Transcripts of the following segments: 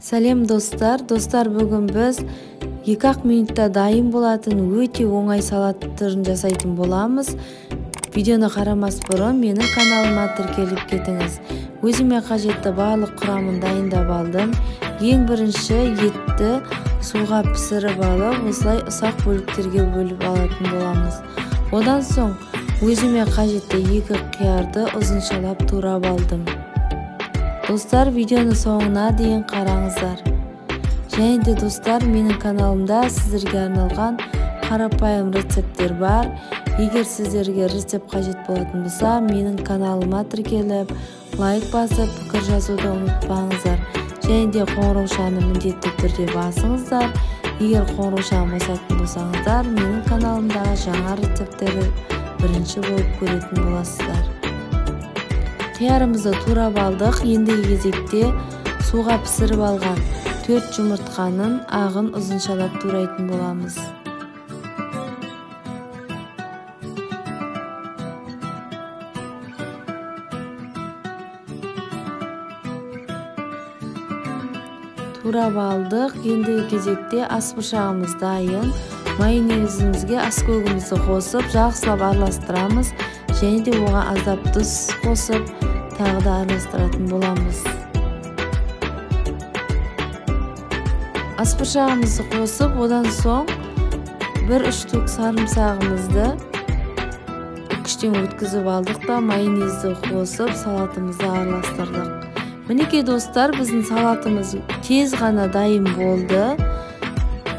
Сәлем достар, бүгін біз 2 минутта дайын болатын өте оңай салат түрін жасайтын боламыз. Видеоны қарамас бұрын менің каналыма тіркеліп кетіңіз. Өзіме қажетті барлық құрамын дайындап алдым. Ең бірінші етті суға пісіріп алып, осылай ұсақ бөліктерге бөліп алатын боламыз. Одан соң өзіме қажетті 2 қиярды ұзыншалап турап алдым. Достар, видеоны соңына дейін қараңыздар. Және де достар, менің каналымда сіздерге арналған қарапайым рецепттер бар. Егер сіздерге рецепт қажет болатын болса, менің каналыма тіркеліп, лайк басып, пікір жазуды ұмытпаңыздар. Және де қоңыраушаны міндетті түрде басыңыздар. Егер қоңыраушаны басатын болсаңыздар, менің каналымдағы жаңа рецепттерді бірінші болып көретін боласыздар. Қиярымызды турап алдық. Ендігі кезекте суға пісіріп алған 4 жұмыртқаның ағын ұзыншалап турайтын боламыз. Турап алдық. Ендігі кезекте ас бұршағымыз дайын. Майонезімізге аскөгімізді қосып, жақсылап араластырамыз. Және де оған аздап тұз қосып, тағы да араластыратын боламыз. Ас бұршағымызды қосып, одан соң 1-3 штук сарымсағымызды үкіштен өткізіп алдық та майонезді қосып, салатымызды араластырдық. Мінекей достар, біздің салатымыз тез ғана дайын болды.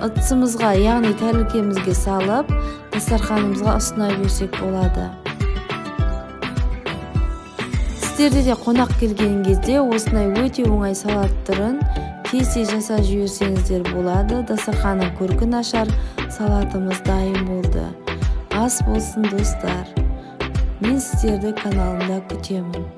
Ыдысымызға, яғни тәлікемізге салып, дастарханымызға ұсына берсек болады. Сіздерде де қонақ келген кезде осындай өте оңай салат түрін тез жасап жіберсеңіздер болады. Дастарханның көркін ашар, салатымыз дайын болды. Ас болсын достар. Мен сіздерді каналымда күтемін.